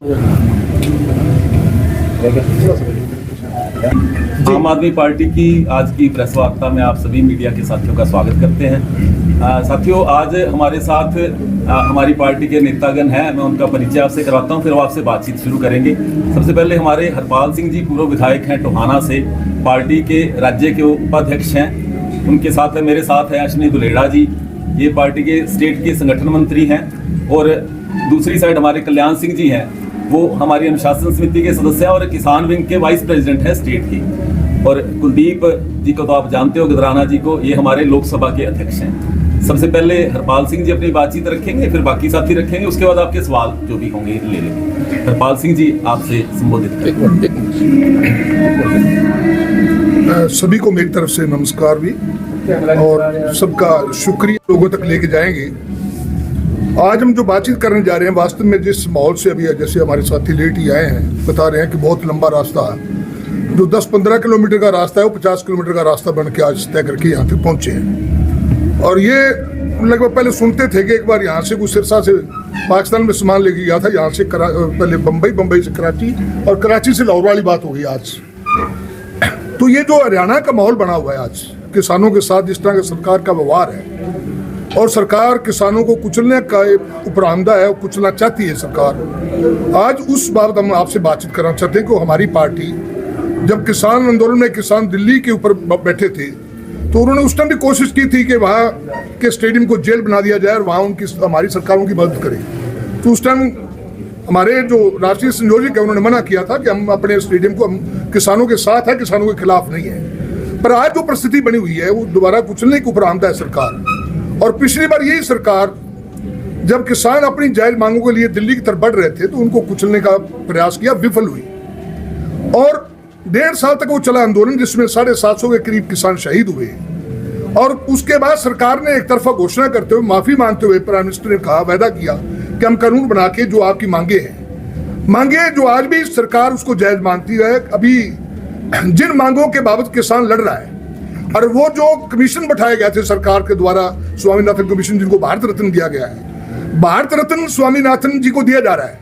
आम आदमी पार्टी की आज की प्रेस वार्ता में आप सभी मीडिया के साथियों का स्वागत करते हैं। साथियों, आज हमारे साथ हमारी पार्टी के नेतागण हैं। मैं उनका परिचय आपसे करवाता हूं, फिर वो आपसे बातचीत शुरू करेंगे। सबसे पहले हमारे हरपाल सिंह जी पूर्व विधायक हैं टोहाना से, पार्टी के राज्य के उपाध्यक्ष हैं। उनके साथ मेरे साथ है अश्विनी दुलेड़ा जी, ये पार्टी के स्टेट के संगठन मंत्री हैं। और दूसरी साइड हमारे कल्याण सिंह जी हैं, वो हमारी अनुशासन समिति के सदस्य हैं और किसान विंग के वाइस प्रेसिडेंट हैं स्टेट की। और कुलदीप जी को तो आप जानते हो, गदराना जी को, ये हमारे लोकसभा के अध्यक्ष हैं। सबसे पहले हरपाल सिंह जी अपनी बातचीत रखेंगे, फिर बाकी साथी रखेंगे, उसके बाद आपके सवाल जो भी होंगे ले लेंगे। हरपाल सिंह जी, आपसे संबोधित करें। सभी को मेरी तरफ से नमस्कार भी, और सबका शुक्रिया लोगों तक लेके जाएंगे। आज हम जो बातचीत करने जा रहे हैं, वास्तव में जिस माहौल से अभी जैसे हमारे साथी लेट ही आए हैं, बता रहे हैं कि बहुत लंबा रास्ता है, जो 10-15 किलोमीटर का रास्ता है वो 50 किलोमीटर का रास्ता बन के आज तय करके यहाँ तक पहुँचे हैं। और ये लगभग पहले सुनते थे कि एक बार यहाँ से कुछ सिरसा से पाकिस्तान में सामान लेके गया था, यहाँ से पहले बम्बई से कराची, और कराची से लाहौर वाली बात हो गई आज। तो ये जो हरियाणा का माहौल बना हुआ है आज, किसानों के साथ जिस तरह का सरकार का व्यवहार है, और सरकार किसानों को कुचलने का उपरांदा है, कुचलना चाहती है सरकार। आज उस बाबत हम आपसे बातचीत करना चाहते हैं कि हमारी पार्टी जब किसान आंदोलन में किसान दिल्ली के ऊपर बैठे थे, तो उन्होंने उस टाइम भी कोशिश की थी कि वहाँ के स्टेडियम को जेल बना दिया जाए और वहाँ हमारी सरकारों की मदद करें। तो उस टाइम हमारे जो राष्ट्रीय संयोजक है उन्होंने मना किया था कि हम अपने स्टेडियम को, हम किसानों के साथ है, किसानों के खिलाफ नहीं है। पर आज जो परिस्थिति बनी हुई है वो दोबारा कुचलने के उपरांत है सरकार। और पिछली बार यही सरकार, जब किसान अपनी जायज मांगों के लिए दिल्ली की तरफ बढ़ रहे थे, तो उनको कुचलने का प्रयास किया, विफल हुई। और 1.5 साल तक वो चला आंदोलन, जिसमें 750 के करीब किसान शहीद हुए। और उसके बाद सरकार ने एक तरफा घोषणा करते हुए, माफी मांगते हुए प्राइम मिनिस्टर ने कहा, वायदा किया कि हम कानून बना के जो आपकी मांगे जो आज भी सरकार उसको जायज मानती है। अभी जिन मांगों के बाबत किसान लड़ रहा है, और वो जो कमीशन बैठाए गए थे सरकार के द्वारा, स्वामीनाथन कमीशन, जिनको भारत रत्न दिया गया है, भारत रत्न स्वामीनाथन जी को दिया जा रहा है,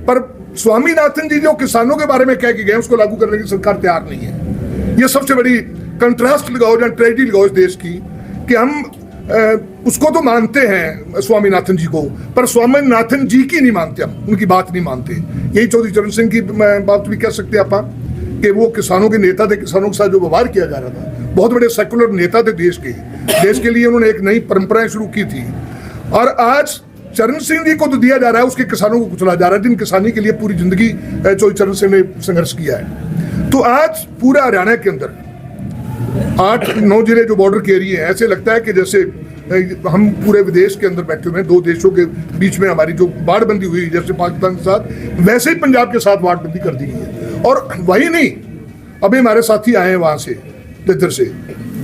पर स्वामीनाथन जी जो किसानों के बारे में कह के गए उसको लागू करने की सरकार तैयार नहीं है। ये सबसे बड़ी कंट्रास्ट लगाओ या ट्रेजेडी लगाओ इस देश की, कि हम उसको तो मानते हैं स्वामीनाथन जी को, पर स्वामीनाथन जी की नहीं मानते, हम उनकी बात नहीं मानते। यही चौधरी चरण सिंह की बात भी कह सकते हैं आप, कि वो किसानों के नेता थे, किसानों के साथ जो व्यवहार किया जा रहा था, बहुत बड़े सेकुलर नेता थे देश के लिए उन्होंने एक नई परंपराएं शुरू की थी। और आज चरण सिंह जी को तो दिया जा रहा है, उसके किसानों को कुचला जा रहा है, जिन किसानी के लिए पूरी जिंदगी चौधरी चरण सिंह ने संघर्ष किया है। तो आज पूरा हरियाणा के अंदर 8-9 जिले जो बॉर्डर के एरिया है, ऐसे लगता है कि जैसे हम पूरे विदेश के अंदर बैठे हुए हैं, 2 देशों के बीच में हमारी जो बाड़बंदी हुई जैसे पाकिस्तान के साथ, वैसे ही पंजाब के साथ बाड़बंदी कर दी गई है। और वही नहीं, अभी हमारे साथी आए हैं वहां से, इधर से,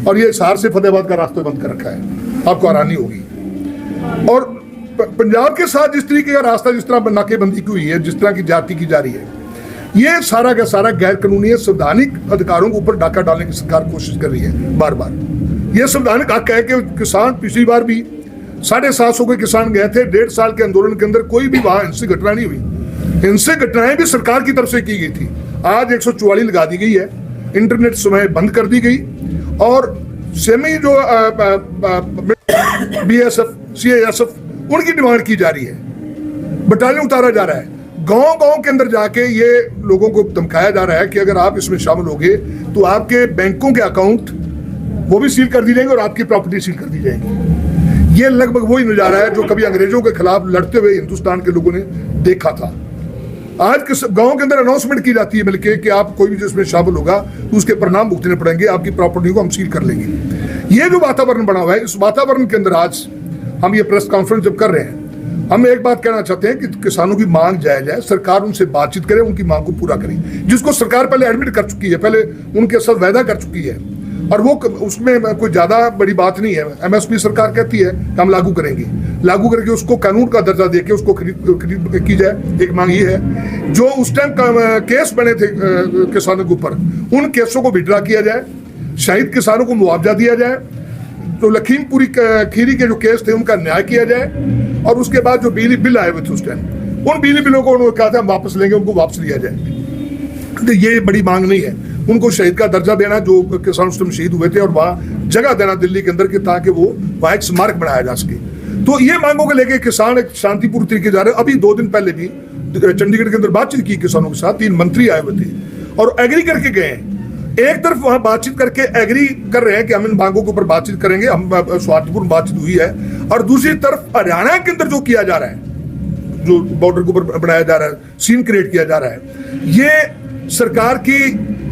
और ये हिसार से फतेहाबाद का रास्ता बंद कर रखा है, आपको हैरानी होगी। और पंजाब के साथ जिस तरीके का रास्ता, जिस तरह नाकेबंदी की हुई है, जिस तरह की जाति की जा रही है, ये सारा का सारा गैर कानूनी है। संवैधानिक अधिकारों के ऊपर डाका डालने की सरकार कोशिश कर रही है बार बार। ये संवैधानिक हक है कि किसान, पिछली बार भी 750 के किसान गए थे, 1.5 साल के आंदोलन के अंदर कोई भी वहां हिंसक घटना नहीं हुई। हिंसक घटनाएं भी सरकार की तरफ से की गई थी। आज 144 लगा दी गई है, इंटरनेट समय बंद कर दी गई, और सेमी जो BSF CISF उनकी डिमांड की जा रही है, बटालियन उतारा जा रहा है। गांव के अंदर जाके ये लोगों को धमकाया जा रहा है कि अगर आप इसमें शामिल होगे तो आपके बैंकों के अकाउंट वो भी सील कर दी जाएंगे और आपकी प्रॉपर्टी सील कर दी जाएगी। ये लगभग वही नजारा है जो कभी अंग्रेजों के खिलाफ लड़ते हुए हिंदुस्तान के लोगों ने देखा था। आज गांव के अंदर अनाउंसमेंट की जाती है बल्कि कि आप कोई भी जो इसमें शामिल होगा तो उसके परिणाम भुगतने पड़ेंगे, आपकी प्रॉपर्टी को हम सील कर लेंगे। ये जो वातावरण बना हुआ है, इस वातावरण के अंदर आज हम ये प्रेस कॉन्फ्रेंस जब कर रहे हैं, हम एक बात कहना चाहते हैं कि किसानों की मांग जायज है, सरकार उनसे बातचीत करे, उनकी मांग को पूरा करे, जिसको सरकार पहले एडमिट कर चुकी है, पहले उनके साथ वायदा कर चुकी है, और वो उसमें कोई ज्यादा बड़ी बात नहीं है। MSP सरकार कहती है कि हम लागू करेंगे, लागू करके उसको कानून का दर्जा देके उसको खरीद की जाए। एक मांग ये है, जो उस टाइम केस बने थे किसानों के ऊपर, उन केसों को विड्रा किया जाए, शहीद किसानों को मुआवजा दिया जाए, तो लखीमपुरी खीरी के जो केस थे उनका न्याय किया जाए, और उसके बाद जो बिजली बिल आए हुए थे उस टाइम उन बिजली बिलों को उन्होंने कहा था हम वापस लेंगे, उनको वापस लिया जाए। तो ये बड़ी मांग नहीं है। उनको शहीद का दर्जा देना, जो किसान उस टाइम शहीद हुए थे, और वहाँ जगह देना दिल्ली के अंदर, के ताकि वो वहाँ एक स्मारक बनाया जा सके। तो ये मांगों को लेके किसान एक शांतिपूर्ण तरीके जा रहे हैं। अभी 2 दिन पहले भी चंडीगढ़ के अंदर बातचीत की किसानों के साथ, 3 मंत्री आए हुए थे और एग्री करके गए हैं। एक तरफ वहां बातचीत करके एग्री कर रहे हैं कि हम इन मांगों के ऊपर बातचीत करेंगे, हम स्वार्थपूर्ण बातचीत हुई है, और दूसरी तरफ हरियाणा के अंदर जो किया जा रहा है, जो बॉर्डर के ऊपर बनाया जा रहा है, सीन क्रिएट किया जा रहा है, ये सरकार की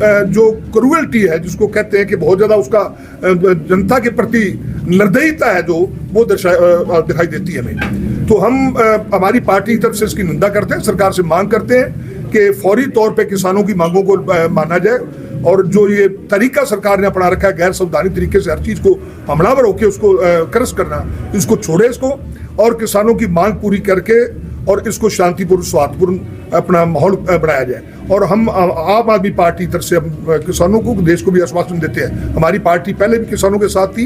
जो क्रूएल्टी है, जिसको कहते हैं कि बहुत ज्यादा उसका जनता के प्रति निर्दयता है, जो वो दिखाई देती है हमें। तो हम हमारी पार्टी की तरफ से इसकी निंदा करते हैं, सरकार से मांग करते हैं कि फौरी तौर पे किसानों की मांगों को माना जाए, और जो ये तरीका सरकार ने अपना रखा है गैर संवैधानिक तरीके से हर चीज को हमलावर होकर उसको क्रश करना, इसको छोड़े इसको, और किसानों की मांग पूरी करके और इसको शांतिपूर्ण स्वार्थपूर्ण अपना माहौल बनाया जाए। और हम आम आदमी पार्टी तरफ से किसानों को, देश को भी आश्वासन देते हैं, हमारी पार्टी पहले भी किसानों के साथ थी,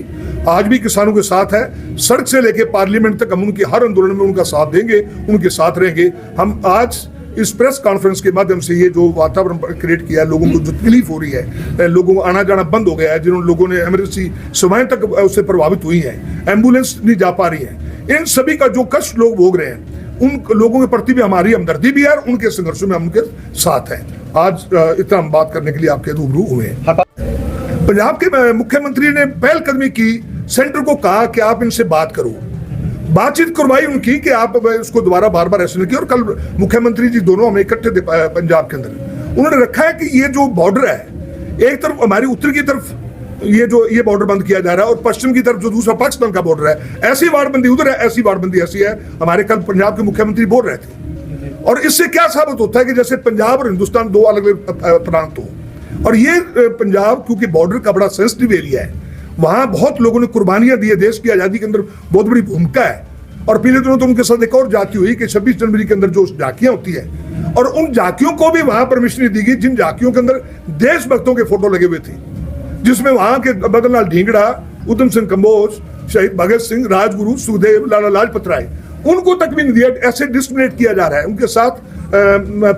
आज भी किसानों के साथ है। सड़क से लेकर पार्लियामेंट तक हम उनके हर आंदोलन में उनका साथ देंगे, उनके साथ रहेंगे। हम आज इस प्रेस कॉन्फ्रेंस के माध्यम से ये जो वातावरण क्रिएट किया है, लोगों को जो तकलीफ हो रही है, लोगों को आना जाना बंद हो गया है, जिन लोगों ने इमरजेंसी सेवाएं तक उससे प्रभावित हुई हैं, एम्बुलेंस नहीं जा पा रही है, इन सभी का जो कष्ट लोग भोग रहे हैं, उन लोगों के प्रति भी हमारी हमदर्दी भी है, उनके संघर्षों में हम उनके साथ हैं। आज इतना हम बात करने के लिए आपके रूबरू हुए हैं। पंजाब के मुख्यमंत्री ने पहलकदमी की, सेंटर को कहा कि आप इनसे बात करो, बातचीत करवाई उनकी कि आप उसको दोबारा बार बार ऐसे नहीं किया। और कल मुख्यमंत्री जी दोनों हम इकट्ठे थे पंजाब के अंदर, उन्होंने रखा है कि ये जो बॉर्डर है, एक तरफ हमारी उत्तर की तरफ ये बॉर्डर बंद किया जा रहा है, और पश्चिम की तरफ जो दूसरा पाकिस्तान का बॉर्डर है, ऐसी वारबंदी उधर है, ऐसी वारबंदी ऐसी है। हमारे कल पंजाब के मुख्यमंत्री बोल रहे थे, और इससे क्या साबित होता है कि जैसे पंजाब और हिंदुस्तान 2 अलग अलग प्रांत हो। और ये पंजाब क्योंकि बॉर्डर का बड़ा सेंसिटिव एरिया है, वहां बहुत लोगों ने कुर्बानियां दी है, देश की आजादी के अंदर बहुत बड़ी भूमिका है। और पिछले दिनों तो उनके साथ एक और जाति हुई कि 26 जनवरी के अंदर जो झांकियां होती है, और उन झांकियों को भी वहां परमिशन नहीं दी गई, जिन झांकियों के अंदर देशभक्तों के फोटो लगे हुए थे, जिसमें वहां के मदन लाल ढींगड़ा, उधम सिंह कंबोज, शहीद भगत सिंह, राजगुरु, सुखदेव, लाला लाजपत राय, उनको तक भी नहीं दिया। ऐसे डिस्क्रिमिनेट किया जा रहा है, उनके साथ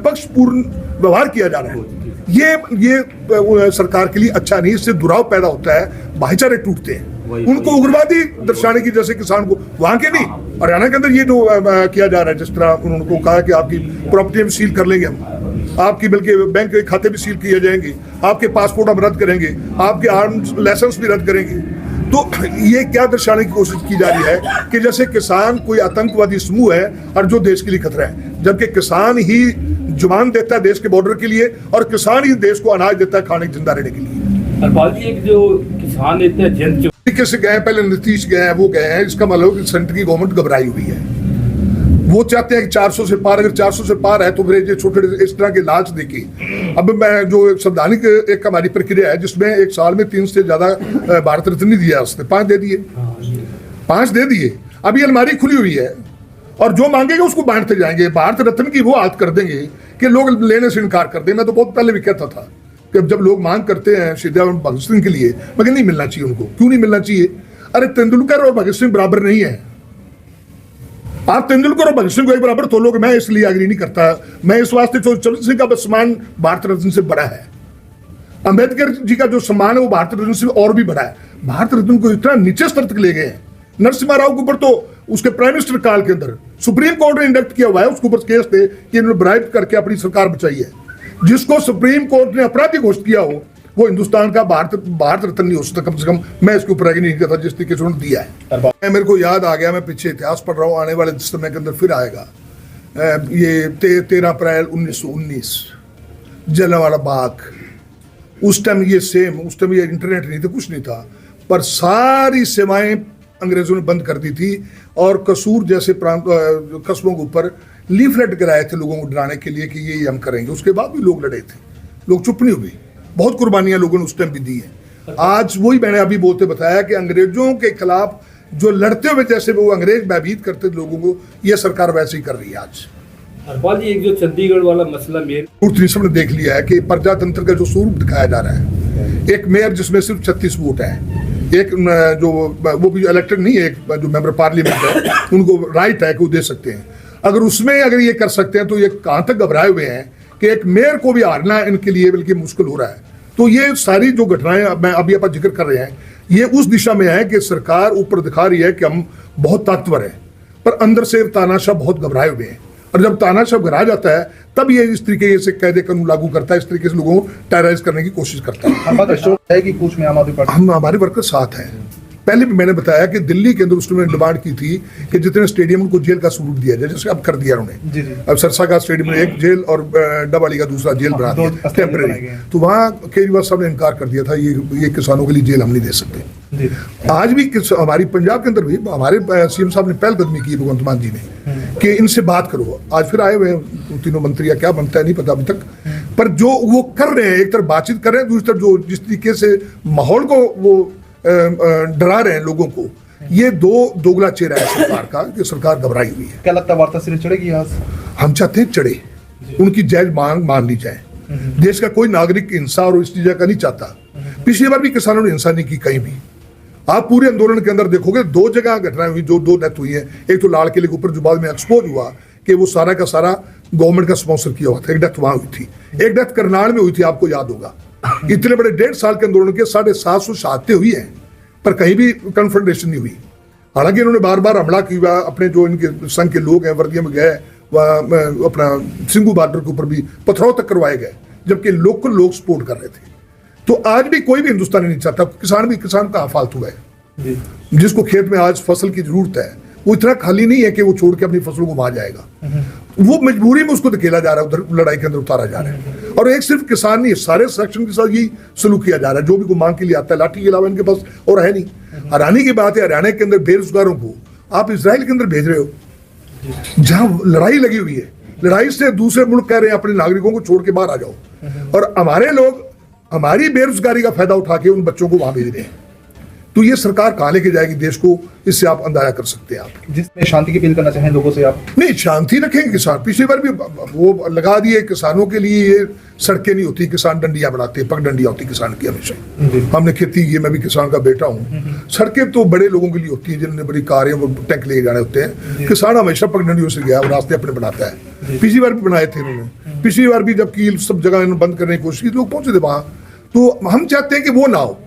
पक्षपूर्ण व्यवहार किया जा रहा है। ये सरकार के लिए अच्छा नहीं, इससे दुराव पैदा होता है, भाईचारे टूटते हैं। उनको उग्रवादी दर्शाने की, जैसे किसान को वहां के नहीं, हरियाणा के अंदर ये जो किया जा रहा है, जिस तरह उन्होंने कहा कि आपकी प्रॉपर्टी भी सील कर लेंगे हम, आपकी बल्कि बैंक के खाते भी सील किए जाएंगे, आपके पासपोर्ट हम रद्द करेंगे, आपके आर्म्स लाइसेंस भी रद्द करेंगे। तो ये क्या दर्शाने की कोशिश की जा रही है कि जैसे किसान कोई आतंकवादी समूह है और जो देश के लिए खतरा है, जबकि किसान ही जुबान देता है देश के बॉर्डर के लिए, और किसान ही देश को अनाज देता है खाने जिंदा रहने के लिए। हरपाल जी, एक जो किसान इतने जन से गए, पहले नीतीश गए हैं, वो गए हैं, इसका मतलब कि सेंटर की गवर्नमेंट घबराई हुई है। वो चाहते हैं कि 400 से पार, अगर 400 से पार है तो फिर ये छोटे इस तरह के लालच देखी। अब मैं जो संवैधानिक एक हमारी प्रक्रिया है, जिसमें एक साल में 3 से ज्यादा भारत रत्न नहीं दिया, उसने 5 दे दिए, 5 दे दिए। अभी अलमारी खुली हुई है, और जो मांगेगा उसको बांटते जाएंगे। भारत रत्न की वो हालत कर देंगे कि लोग लेने से इनकार कर दें। मैं तो बहुत पहले भी कहता था कि जब लोग मांग करते हैं शहीद भगत सिंह के लिए, मगर नहीं मिलना चाहिए उनको। क्यों नहीं मिलना चाहिए? अरे तेंदुलकर और भगत सिंह बराबर नहीं है। आप तेंदुलकर और भगत सिंह को एक बराबर तोलोगे, मैं इसलिए एग्री नहीं करता। मैं इस वास्ते चरण सिंह का सम्मान भारत रत्न से बड़ा है, अंबेडकर जी का जो सम्मान है वो भारत रत्न से और भी बड़ा है। भारत रत्न को इतना नीचे स्तर तक ले गए हैं। नरसिम्हा राव के ऊपर तो उसके प्राइम मिनिस्टर काल के अंदर सुप्रीम कोर्ट ने इंडक्ट किया हुआ है, उसके ऊपर केस थे कि इन्होंने ब्राइब करके अपनी सरकार बचाई है। जिसको सुप्रीम कोर्ट ने अपराधी घोषित किया हो, वो हिंदुस्तान का भारत रत्न नहीं हो सकता। कम से कम मैं इसके ऊपर एग्री नहीं करता जिस तरीके से उन्होंने दिया है। मेरे को याद आ गया, मैं पीछे इतिहास पढ़ रहा हूँ, आने वाले समय के अंदर फिर आएगा। ये 13 अप्रैल 1919 जलियांवाला बाग, उस टाइम ये सेम, उस टाइम ये इंटरनेट नहीं था, कुछ नहीं था, पर सारी सेवाएं अंग्रेजों ने बंद कर दी थी। और कसूर जैसे प्रांत कस्बों के ऊपर लीफलेट गिराए थे लोगों को डराने के लिए कि ये हम करेंगे। उसके बाद भी लोग लड़े थे, लोग चुप नहीं हुए। बहुत कुर्बानियां लोगों ने उस टाइम भी दी है। आज वही मैंने अभी बोलते बताया कि अंग्रेजों के खिलाफ जो लड़ते हुए जैसे वो अंग्रेज भयभीत करते लोगों को, ये सरकार वैसे ही कर रही है आज। हरपाल जी, एक जो चंडीगढ़ वाला मसला मेयर सबने देख लिया है कि प्रजातंत्र का जो स्वरूप दिखाया जा रहा है। एक मेयर जिसमें सिर्फ 36 वोट है, एक जो वो भी इलेक्टेड नहीं है, एक जो मेंबर पार्लियामेंट है, उनको राइट है कि वो दे सकते हैं। अगर उसमें अगर ये कर सकते हैं तो ये कहां तक घबराए हुए हैं कि एक मेयर को भी हारना इनके लिए बल्कि मुश्किल हो रहा है। तो ये सारी जो घटनाएं मैं अभी आप जिक्र कर रहे हैं ये उस दिशा में है कि सरकार ऊपर दिखा रही है कि हम बहुत ताकतवर हैं, पर अंदर से तानाशाह बहुत घबराए हुए हैं। और जब तानाशाह घबरा जाता है तब ये इस तरीके से कायदे कानून लागू करता है, इस तरीके से लोगों को टेरराइज करने की कोशिश करता है। बात अशोक है कि कुछ में आम आदमी पार्टी हम हमारे वर्कर साथ हैं। पहले भी मैंने बताया कि दिल्ली के अंदर उसने डिमांड की थी कि जितने स्टेडियम उनको जेल का स्वरूप दिया जाए, जैसे अब कर दिया उन्होंने। जी जी। अब सरसा का स्टेडियम में एक जेल और डबाली का दूसरा जेल बना दो दिया अस्पताल बनाए गए टेम्पररी। हैं। तो वहाँ केजरीवाल साहब ने इनकार कर दिया था, ये किसानों के लिए जेल हम नहीं दे सकते। जी। आज भी हमारी पंजाब के अंदर भी हमारे सीएम साहब ने पहलकदमी की भगवंत मान जी ने कि इनसे बात करो। आज फिर आए हुए हैं तीनों मंत्री, क्या बनता है नहीं पता अभी तक, पर जो वो कर रहे हैं, एक तरफ बातचीत कर रहे हैं, दूसरी तरफ जो जिस तरीके से माहौल को वो डरा रहे हैं लोगों को, ये दोगला चेहरा है सरकार का कि सरकार घबराई हुई है। क्या लगता है वार्ता सिरे चढ़ेगी आज? हम चाहते हैं चढ़े, उनकी जायज मांग मान ली जाए। देश का कोई नागरिक हिंसा और इस चीज का नहीं चाहता। पिछली बार भी किसानों ने हिंसा नहीं की कहीं भी। आप पूरे आंदोलन के अंदर देखोगे 2 जगह घटनाएं हुई, जो 2 डेथ हुई है। एक तो लाल किले के ऊपर जो बाद में एक्सपोज हुआ कि वो सारा का सारा गवर्नमेंट का स्पॉन्सर किया हुआ था, एक डेथ वहां हुई थी। एक डेथ करनाल में हुई थी, आपको याद होगा। इतने बड़े 1.5 साल के आंदोलन के 750 शहादतें हुई हैं, पर कहीं भी कन्फ्रंटेशन नहीं हुई। हालांकि इन्होंने बार बार हमला किया, अपने जो इनके संघ के लोग हैं वर्दियों में गए, अपना सिंगू बॉर्डर के ऊपर भी पथराव तक करवाए गए, जबकि लोकल लोग सपोर्ट कर रहे थे। तो आज भी कोई भी हिंदुस्तानी नहीं चाहता, किसान कहाँ फालतू है। जिसको खेत में आज फसल की जरूरत है वो इतना खाली नहीं है कि वो छोड़ के अपनी फसलों को वहां जाएगा। वो मजबूरी में उसको धकेला जा रहा है, उधर लड़ाई के अंदर उतारा जा रहा है। और एक सिर्फ किसान नहीं, सारे सेक्शन के साथ यही सलूक किया जा रहा है। जो भी को मांग के लिए आता है, लाठी के अलावा इनके पास और है नहीं। हैरानी की बात है, हरियाणा के अंदर बेरोजगारों को आप इजराइल के अंदर भेज रहे हो, जहां लड़ाई लगी हुई है। लड़ाई से दूसरे मुल्क कह रहे हैं अपने नागरिकों को छोड़ के बाहर आ जाओ, और हमारे लोग हमारी बेरोजगारी का फायदा उठा के उन बच्चों को वहां भेज रहे हैं। तो ये सरकार कहां लेके जाएगी देश को, इससे आप अंदाजा कर सकते हैं। आप जिसमें शांति की अपील करना चाहें लोगों से आप? नहीं, शांति रखेंगे किसान। पिछली बार भी वो लगा दिए किसानों के लिए, ये सड़कें नहीं होती, किसान डंडियां बनाते हैं, पगडंडियां होती किसान की हमेशा। हमने खेती की, मैं भी किसान का बेटा हूँ। सड़कें तो बड़े लोगों के लिए होती है, जिन्होंने बड़ी कारें वो टैंक लेके जाने होते हैं। किसान हमेशा पगडंडियों से गया, वो रास्ते अपने बनाता है। पिछली बार भी बनाए थे इन्होंने, पिछली बार भी जबकि सब जगह इन्होंने बंद करने की कोशिश की, लोग पहुंचे थे वहां। तो हम चाहते हैं कि वो ना हो,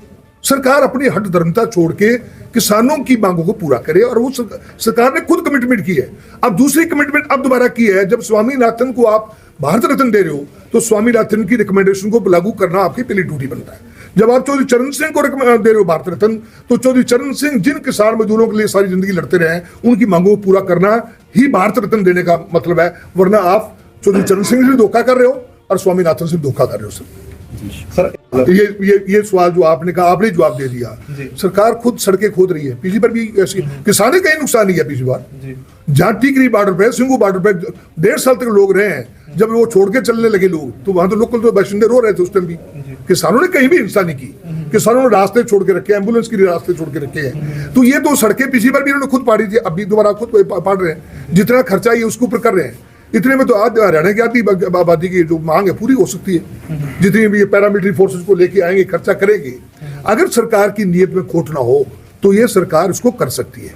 सरकार अपनी हट धर्मता छोड़ के किसानों की मांगों को पूरा करे। और वो सरकार ने खुद कमिटमेंट की है। अब दूसरी कमिटमेंट अब दोबारा की है, जब स्वामीनाथन को आप भारत रत्न दे रहे हो तो स्वामीनाथन की रिकमेंडेशन को लागू करना आपकी पहली ड्यूटी बनता है। जब आप चौधरी चरण सिंह को दे रहे हो भारत रत्न, तो चौधरी चरण सिंह जिन किसान मजदूरों के लिए सारी जिंदगी लड़ते रहे हैं, उनकी मांगों को पूरा करना ही भारत रत्न देने का मतलब है। वरना आप चौधरी चरण सिंह से धोखा कर रहे हो और स्वामीनाथन से धोखा कर रहे हो। सर ये सवाल जो आपने कहा, आपने जवाब दे दिया। सरकार खुद सड़कें खोद रही है। पिछली बार भी ऐसी किसानों का ही नुकसान नहीं है। पिछली बार जहाँ टीकरी बॉर्डर पे, सिंगू बॉर्डर पे 1.5 साल तक लोग रहे हैं। जब वो छोड़ के चलने लगे लोग, तो वहां तो लोकल तो बाशिंदे रो रहे थे उस टाइम भी। किसानों ने कहीं भी हिंसा नहीं की। किसानों ने रास्ते छोड़ के रखे, एम्बुलेंस के लिए रास्ते छोड़ के रखे हैं। तो ये तो सड़कें पिछली बार भी इन्होंने खुद पाड़ी थी, अभी दोबारा खुद पाड़ रहे हैं। जितना खर्चा है उसके ऊपर कर रहे हैं। इतने में तो आज हरियाणा की आधी आबादी की जो मांग है पूरी हो सकती है। जितनी भी ये पैरामिलिट्री फोर्सेस को लेके आएंगे, खर्चा करेंगे, अगर सरकार की नीयत में खोट ना हो तो ये सरकार इसको कर सकती है।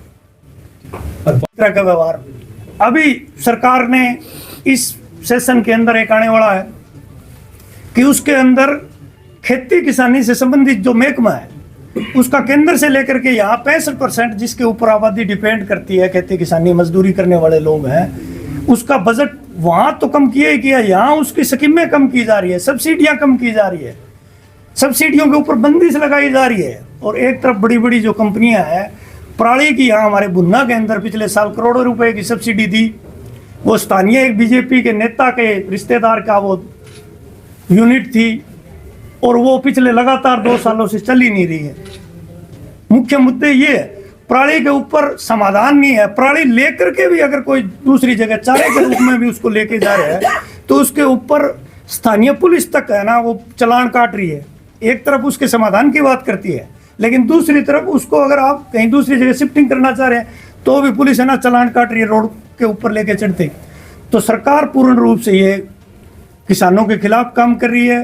तरह का व्यवहार अभी सरकार ने इस सेशन के अंदर एक आने वाला है कि उसके अंदर खेती किसानी से संबंधित जो महकमा है उसका केंद्र से लेकर के यहाँ 65% जिसके ऊपर आबादी डिपेंड करती है, खेती किसानी मजदूरी करने वाले लोग हैं, उसका बजट वहां तो कम किया ही किया, यहाँ उसकी स्कीमें कम की जा रही है, सब्सिडियां कम की जा रही है, सब्सिडियों के ऊपर बंदिश लगाई जा रही है। और एक तरफ बड़ी बड़ी जो कंपनियां हैं, पराली की यहाँ हमारे बुन्ना के अंदर पिछले साल करोड़ों रुपए की सब्सिडी दी। वो स्थानीय एक बीजेपी के नेता के रिश्तेदार का वो यूनिट थी और वो पिछले लगातार 2 सालों से चल ही नहीं रही है। मुख्य मुद्दे ये है, पराली के ऊपर समाधान नहीं है। पराली लेकर के भी अगर कोई दूसरी जगह चारे के रूप में भी उसको लेके जा रहे हैं तो उसके ऊपर स्थानीय पुलिस तक है ना वो चालान काट रही है। एक तरफ उसके समाधान की बात करती है, लेकिन दूसरी तरफ उसको अगर आप कहीं दूसरी जगह शिफ्टिंग करना चाह रहे हैं तो भी पुलिस है ना चालान काट रही है रोड के ऊपर लेके चढ़ते। तो सरकार पूर्ण रूप से ये किसानों के खिलाफ काम कर रही है।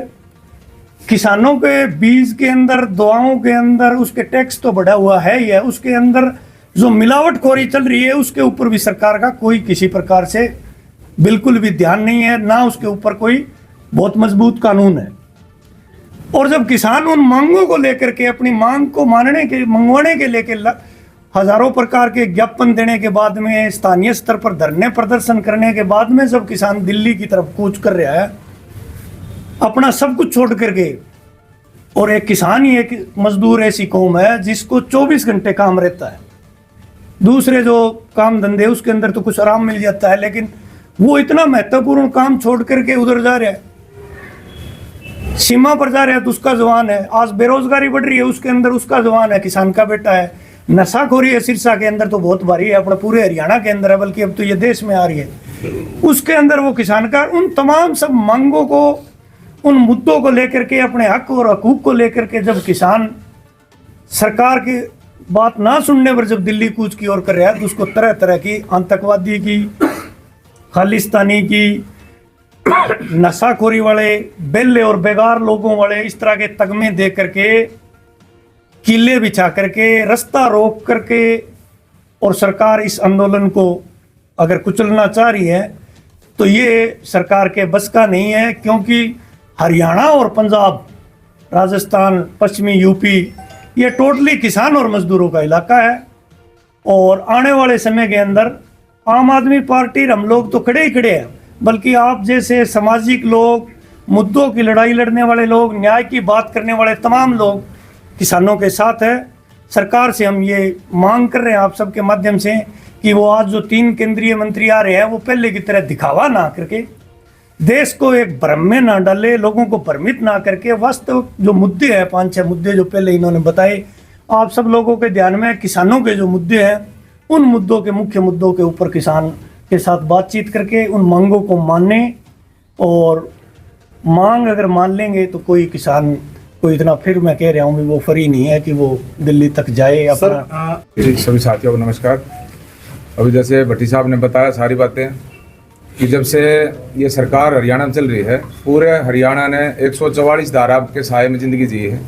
किसानों के बीज के अंदर, दवाओं के अंदर उसके टैक्स तो बढ़ा हुआ है ही है, उसके अंदर जो मिलावटखोरी चल रही है उसके ऊपर भी सरकार का कोई किसी प्रकार से बिल्कुल भी ध्यान नहीं है, ना उसके ऊपर कोई बहुत मजबूत कानून है। और जब किसान उन मांगों को लेकर के अपनी मांग को मंगवाने के लेकर हजारों प्रकार के ज्ञापन देने के बाद में, स्थानीय स्तर पर धरने प्रदर्शन करने के बाद में जब किसान दिल्ली की तरफ कूच कर रहा है अपना सब कुछ छोड़ करके, और एक किसान ही एक मजदूर ऐसी कौम है जिसको 24 घंटे काम रहता है, दूसरे जो काम धंधे उसके अंदर तो कुछ आराम मिल जाता है, लेकिन वो इतना महत्वपूर्ण काम छोड़ करके उधर जा रहा है, सीमा पर जा रहा है तो उसका जवान है। आज बेरोजगारी बढ़ रही है, उसके अंदर उसका जवान है, किसान का बेटा है। नशाखोरी है सिरसा के अंदर तो बहुत भारी है, अपने पूरे हरियाणा के अंदर है, बल्कि अब तो ये देश में आ रही है, उसके अंदर वो किसान का उन तमाम सब मांगों को, उन मुद्दों को लेकर के, अपने हक और हकूक को लेकर के जब किसान सरकार की बात ना सुनने पर जब दिल्ली कूच की ओर कर रहा है तो उसको तरह तरह की आतंकवादी की, खालिस्तानी की, नशाखोरी वाले, बेले और बेगार लोगों वाले इस तरह के तगमे दे करके, किले बिछा करके, रास्ता रोक करके, और सरकार इस आंदोलन को अगर कुचलना चाह रही है तो ये सरकार के बस का नहीं है, क्योंकि हरियाणा और पंजाब, राजस्थान, पश्चिमी यूपी, ये टोटली किसान और मजदूरों का इलाका है। और आने वाले समय के अंदर आम आदमी पार्टी, हम लोग तो खड़े ही खड़े हैं, बल्कि आप जैसे सामाजिक लोग, मुद्दों की लड़ाई लड़ने वाले लोग, न्याय की बात करने वाले तमाम लोग किसानों के साथ है। सरकार से हम ये मांग कर रहे हैं आप सबके माध्यम से कि वो आज जो 3 केंद्रीय मंत्री आ रहे हैं वो पहले की तरह दिखावा ना करके, देश को एक भ्रम में ना डाले, लोगों को भ्रमित ना करके, वास्तव जो मुद्दे हैं 5-6 मुद्दे जो पहले इन्होंने बताए आप सब लोगों के ध्यान में, किसानों के जो मुद्दे हैं उन मुद्दों के, मुख्य मुद्दों के ऊपर किसान के साथ बातचीत करके उन मांगों को मानने, और मांग अगर मान लेंगे तो कोई किसान कोई इतना, फिर मैं कह रहा हूँ वो फ्री नहीं है कि वो दिल्ली तक जाए अपना। जी सभी साथियों को नमस्कार। अभी जैसे भट्टी साहब ने बताया सारी बातें कि जब से ये सरकार हरियाणा में चल रही है, पूरे हरियाणा ने 144 धारा के साए में ज़िंदगी जी है।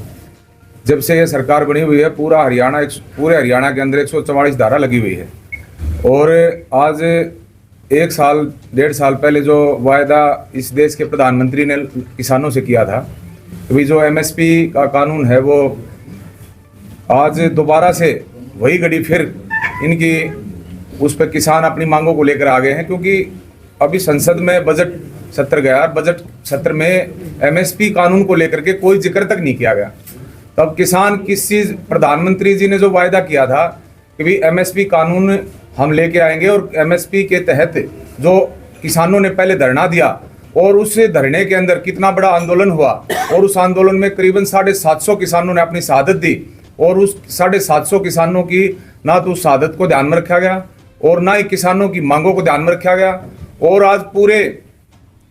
जब से ये सरकार बनी हुई है पूरे हरियाणा के अंदर 144 धारा लगी हुई है। और आज 1 साल 1.5 साल पहले जो वायदा इस देश के प्रधानमंत्री ने किसानों से किया था, अभी जो MSP का कानून है वो आज दोबारा से वही घड़ी फिर इनकी उस पर किसान अपनी मांगों को लेकर आ गए हैं, क्योंकि अभी संसद में बजट सत्र गया, बजट सत्र में MSP कानून को लेकर के कोई जिक्र तक नहीं किया गया। तब किसान किस चीज़, प्रधानमंत्री जी ने जो वायदा किया था कि भाई MSP कानून हम लेके आएंगे, और MSP के तहत जो किसानों ने पहले धरना दिया और उस धरने के अंदर कितना बड़ा आंदोलन हुआ, और उस आंदोलन में करीबन 750 किसानों ने अपनी शहादत दी, और उस 750 किसानों की ना तो उस शहादत को ध्यान में रखा गया और ना ही किसानों की मांगों को ध्यान में रखा गया। और आज पूरे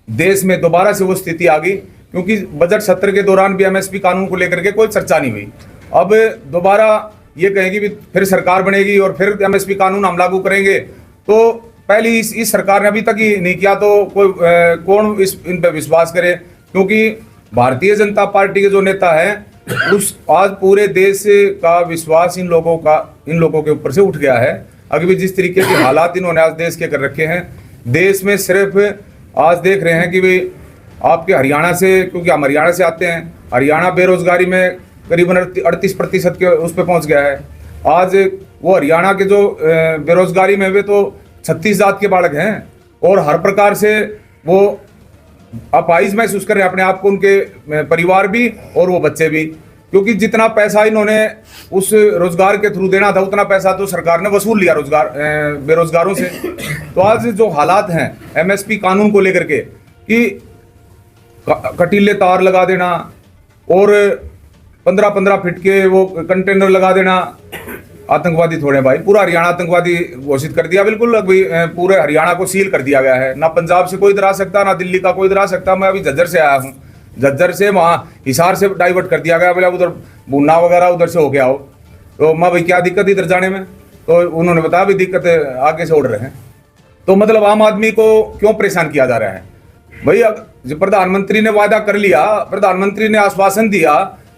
देश में दोबारा से वो स्थिति आ गई, क्योंकि बजट सत्र के दौरान भी MSP कानून को लेकर के कोई चर्चा नहीं हुई। अब दोबारा ये कहेगी भी फिर सरकार बनेगी और फिर MSP कानून हम लागू करेंगे, तो पहली इस सरकार ने अभी तक ही नहीं किया, तो कोई कौन इन पर विश्वास करे, क्योंकि भारतीय जनता पार्टी के जो नेता हैं उस आज पूरे देश का विश्वास इन लोगों के ऊपर से उठ गया है। अगर भी जिस तरीके के हालात इन्होंने आज देश के कर रखे हैं, देश में सिर्फ आज देख रहे हैं कि भाई आपके हरियाणा से, क्योंकि हम हरियाणा से आते हैं, हरियाणा बेरोजगारी में करीबन 38% के उस पर पहुंच गया है। आज वो हरियाणा के जो बेरोजगारी में वे तो 36 जात के बालक हैं, और हर प्रकार से वो अपाहिज महसूस कर रहे हैं अपने आप को, उनके परिवार भी और वो बच्चे भी, क्योंकि जितना पैसा इन्होंने उस रोजगार के थ्रू देना था उतना पैसा तो सरकार ने वसूल लिया बेरोजगारों से। तो आज जो हालात हैं MSP कानून को लेकर के कि कटीले तार लगा देना और 15-15 फीट के वो कंटेनर लगा देना, आतंकवादी थोड़े भाई, पूरा हरियाणा आतंकवादी घोषित कर दिया। बिल्कुल पूरे हरियाणा को सील कर दिया गया है, ना पंजाब से कोई इधर आ सकता, ना दिल्ली का कोई इधर आ सकता। मैं अभी झज्जर से आया हूँ, झज्जर से वहाँ हिसार से डाइवर्ट कर दिया गया, बोला उधर बुन्ना वगैरह उधर से हो गया हो, तो मैं भाई क्या दिक्कत इधर जाने में, तो उन्होंने बताया भाई दिक्कत आगे से उड़ रहे हैं। तो मतलब आम आदमी को क्यों परेशान किया जा रहा है भाई? जो प्रधानमंत्री ने वादा कर लिया, प्रधानमंत्री ने आश्वासन दिया,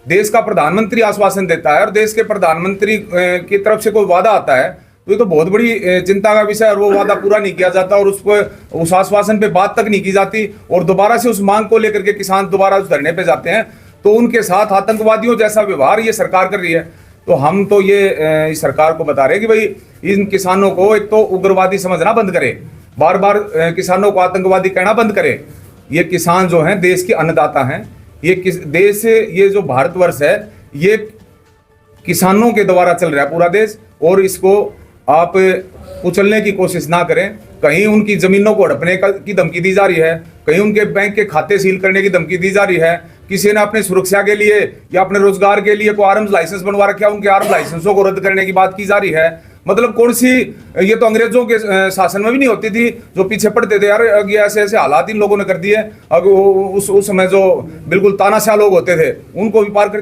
देश का प्रधानमंत्री आश्वासन देता है और देश के प्रधानमंत्री की तरफ से कोई वादा आता है तो ये तो बहुत बड़ी चिंता का विषय है। और वो वादा पूरा नहीं किया जाता और उसको उस आश्वासन पे बात तक नहीं की जाती और दोबारा से उस मांग को लेकर के किसान दोबारा उस धरने पे जाते हैं, तो उनके साथ आतंकवादियों जैसा व्यवहार ये सरकार कर रही है। तो हम तो ये इस सरकार को बता रहे हैं कि भाई इन किसानों को एक तो उग्रवादी समझना बंद करे, बार बार किसानों को आतंकवादी कहना बंद करे। ये किसान जो हैं देश के अन्नदाता हैं, ये जो भारतवर्ष है ये किसानों के द्वारा चल रहा है पूरा देश, और इसको आप कुचलने की कोशिश ना करें। कहीं उनकी जमीनों को हड़पने की धमकी दी जा रही है, कहीं उनके बैंक के खाते सील करने की धमकी दी जा रही है, किसी ने अपने सुरक्षा के लिए या अपने रोजगार के लिए कोई आर्म्स लाइसेंस बनवा रखा है, उनके आर्म्स लाइसेंसों को रद्द करने की बात की जा रही है। मतलब कौन सी, ये तो अंग्रेजों के शासन में भी नहीं होती थी, जो पीछे पड़ते थे यार ये ऐसे ऐसे हालात इन लोगों ने कर दिए। अब उस समय जो बिल्कुल तानाशाह लोग होते थे उनको भी पार कर